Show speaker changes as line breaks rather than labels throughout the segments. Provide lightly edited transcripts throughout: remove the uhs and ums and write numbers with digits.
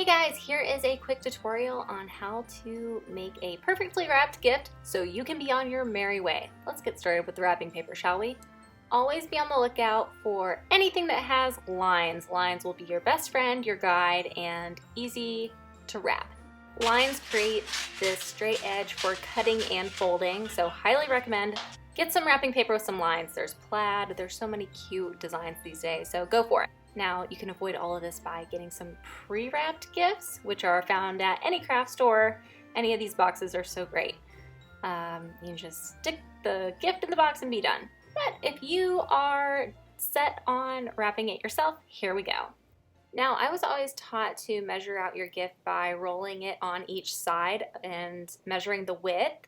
Hey guys, here is a quick tutorial on how to make a perfectly wrapped gift so you can be on your merry way. Let's get started with the wrapping paper, shall we? Always be on the lookout for anything that has lines. Lines will be your best friend, your guide, and easy to wrap. Lines create this straight edge for cutting and folding, so highly recommend get some wrapping paper with some lines. There's plaid, there's so many cute designs these days, so go for it. Now, you can avoid all of this by getting some pre-wrapped gifts, which are found at any craft store. Any of these boxes are so great. You can just stick the gift in the box and be done. But if you are set on wrapping it yourself, here we go. Now, I was always taught to measure out your gift by rolling it on each side and measuring the width.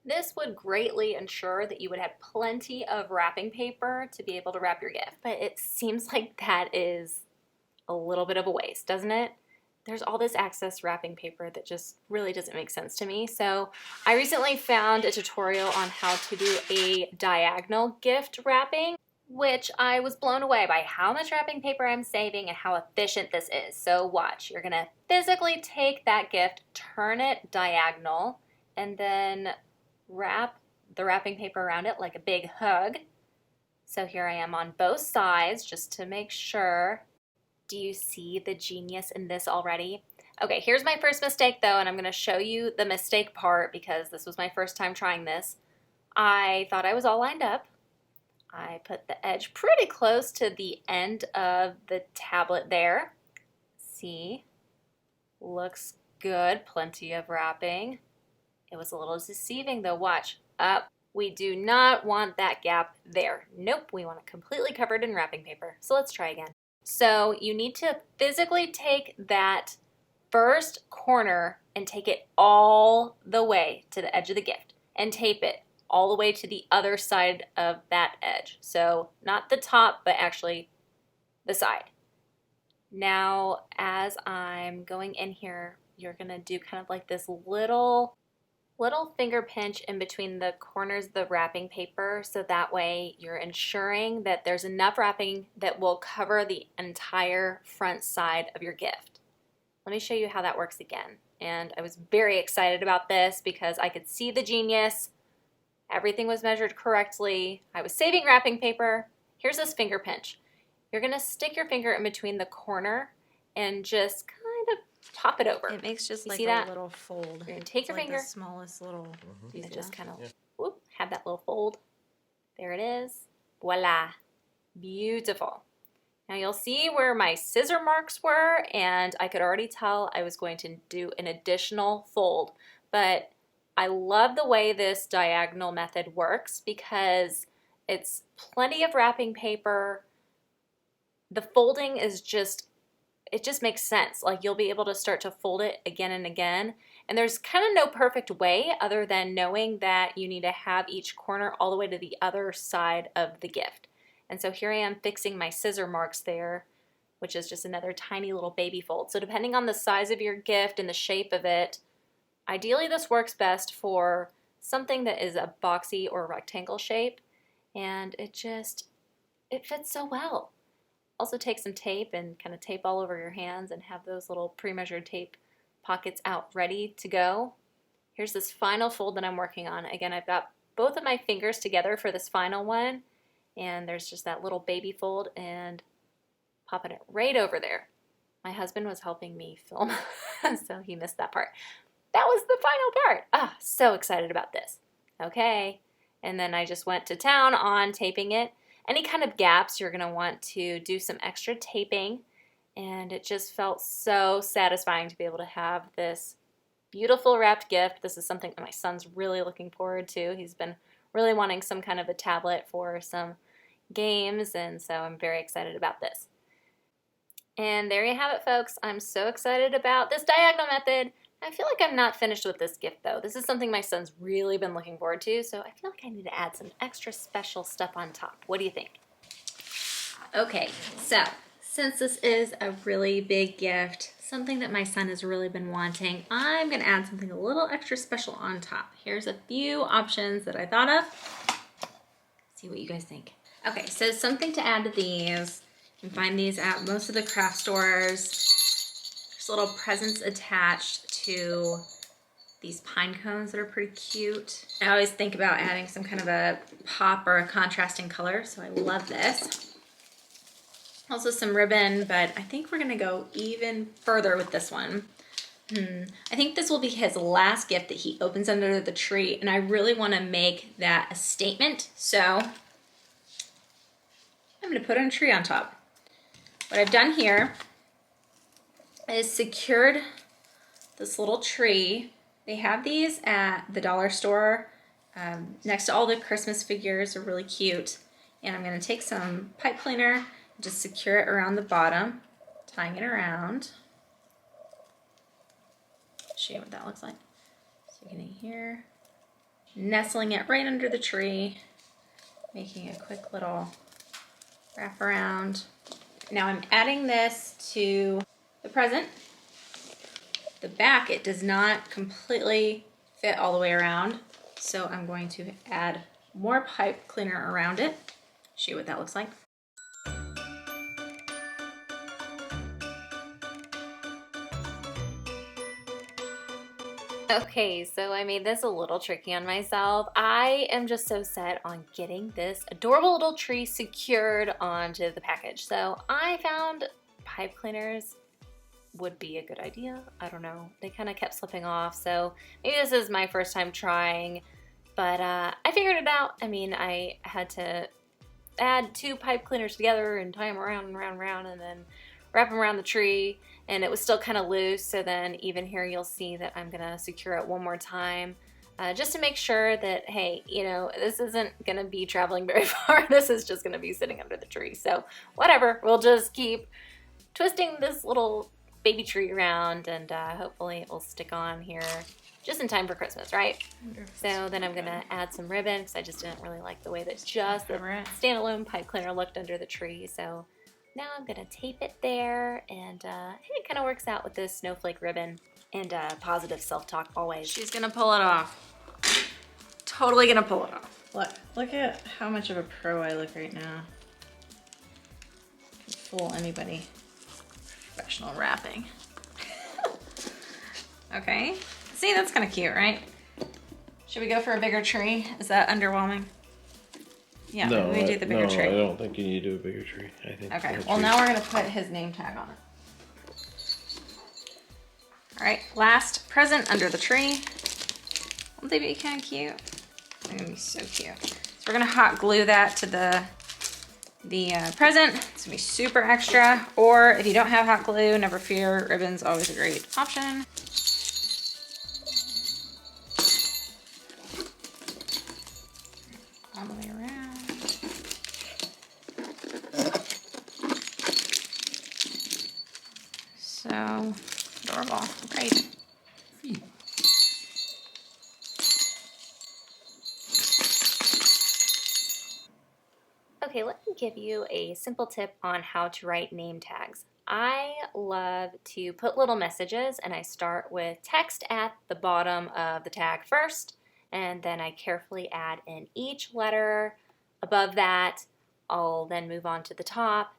This would greatly ensure that you would have plenty of wrapping paper to be able to wrap your gift. But it seems like that is a little bit of a waste, doesn't it? There's all this excess wrapping paper that just really doesn't make sense to me. So I recently found a tutorial on how to do a diagonal gift wrapping, which I was blown away by how much wrapping paper I'm saving and how efficient this is. So watch, you're gonna physically take that gift, turn it diagonal, and then wrap the wrapping paper around it like a big hug. So here I am on both sides just to make sure. Do you see the genius in this already? Okay, here's my first mistake though, and I'm going to show you the mistake part because this was my first time trying this. I thought I was all lined up. I put the edge pretty close to the end of the tablet there. See? Looks good. Plenty of wrapping. It was a little deceiving though. Watch. Up. We do not want that gap there. Nope, we want it completely covered in wrapping paper. So let's try again. So you need to physically take that first corner and take it all the way to the edge of the gift and tape it all the way to the other side of that edge. So not the top, but actually the side. Now, as I'm going in here, you're gonna do kind of like this little finger pinch in between the corners of the wrapping paper, so that way you're ensuring that there's enough wrapping that will cover the entire front side of your gift. Let me show you how that works again. And I was very excited about this because I could see the genius. Everything was measured correctly. I was saving wrapping paper. Here's this finger pinch. You're gonna stick your finger in between the corner and just kind of pop it over.
It makes just like
a
little fold.
You're gonna take your finger,
the smallest little.
and just kind of whoop, have that little fold. There it is. Voila. Beautiful. Now you'll see where my scissor marks were, and I could already tell I was going to do an additional fold. But I love the way this diagonal method works because it's plenty of wrapping paper. The folding is it just makes sense. Like you'll be able to start to fold it again and again. And there's kind of no perfect way other than knowing that you need to have each corner all the way to the other side of the gift. And so here I am fixing my scissor marks there, which is just another tiny little baby fold. So depending on the size of your gift and the shape of it, ideally this works best for something that is a boxy or rectangle shape. And it fits so well. Also take some tape and kind of tape all over your hands and have those little pre-measured tape pockets out ready to go. Here's this final fold that I'm working on. Again, I've got both of my fingers together for this final one, and there's just that little baby fold and popping it right over there. My husband was helping me film, so he missed that part. That was the final part. Ah, so excited about this. Okay, and then I just went to town on taping it. Any kind of gaps, you're gonna want to do some extra taping, and it just felt so satisfying to be able to have this beautiful wrapped gift. This is something that my son's really looking forward to. He's been really wanting some kind of a tablet for some games, and so I'm very excited about this. And there you have it, folks. I'm so excited about this diagonal method. I feel like I'm not finished with this gift though. This is something my son's really been looking forward to, so I feel like I need to add some extra special stuff on top. What do you think? Okay, so since this is a really big gift, something that my son has really been wanting, I'm gonna add something a little extra special on top. Here's a few options that I thought of. See what you guys think. Okay, so something to add to these. You can find these at most of the craft stores. Just little presents attached to these pine cones that are pretty cute. I always think about adding some kind of a pop or a contrasting color, so I love this. Also some ribbon, but I think we're gonna go even further with this one. I think this will be his last gift that he opens under the tree, and I really wanna make that a statement, so I'm gonna put a tree on top. What I've done here is secured this little tree. They have these at the dollar store next to all the Christmas figures. Are really cute. And I'm gonna take some pipe cleaner and just secure it around the bottom, tying it around. Show you what that looks like. So you can here, nestling it right under the tree, making a quick little wrap around. Now I'm adding this to the present. The back, it does not completely fit all the way around, so I'm going to add more pipe cleaner around it. Show you what that looks like. Okay, so I made this a little tricky on myself. I am just so set on getting this adorable little tree secured onto the package. So I found pipe cleaners would be a good idea. I don't know. They kind of kept slipping off. So maybe this is my first time trying, but I figured it out. I mean, I had to add 2 pipe cleaners together and tie them around and around and around and then wrap them around the tree, and it was still kind of loose. So then even here you'll see that I'm gonna secure it one more time just to make sure that, hey, you know, this isn't gonna be traveling very far. This is just gonna be sitting under the tree. So whatever, we'll just keep twisting this little baby tree around, and hopefully it will stick on here just in time for Christmas, right? So then I'm gonna add some ribbon because I just didn't really like the way that just the standalone pipe cleaner looked under the tree. So now I'm gonna tape it there, and it kind of works out with this snowflake ribbon, and positive self-talk always. She's gonna pull it off. Totally gonna pull it off. Look at how much of a pro I look right now. Can fool anybody. Professional wrapping. Okay, see, that's kind of cute, right? Should we go for a bigger tree? Is that underwhelming? Yeah,
no,
maybe we do the bigger tree.
I don't think you need to do a bigger tree. I think.
Okay, well now we're gonna put his name tag on it. All right, last present under the tree. Won't they be kind of cute? They're gonna be so cute. So we're gonna hot glue that to the present. It's gonna be super extra, or if you don't have hot glue, never fear, ribbon's always a great option. All the way around. So adorable, great. Okay, let me give you a simple tip on how to write name tags. I love to put little messages, and I start with text at the bottom of the tag first, and then I carefully add in each letter above that. I'll then move on to the top.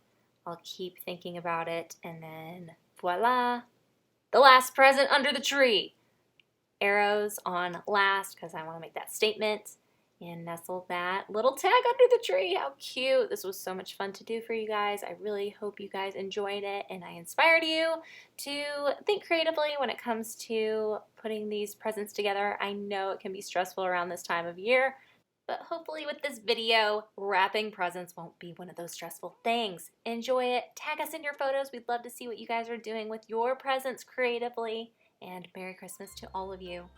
I'll keep thinking about it, and then voila, the last present under the tree. Arrows on last because I want to make that statement, and nestle that little tag under the tree. How cute. This was so much fun to do for you guys. I really hope you guys enjoyed it, and I inspired you to think creatively when it comes to putting these presents together. I know it can be stressful around this time of year, but hopefully with this video, wrapping presents won't be one of those stressful things. Enjoy it. Tag us in your photos. We'd love to see what you guys are doing with your presents creatively, and Merry Christmas to all of you.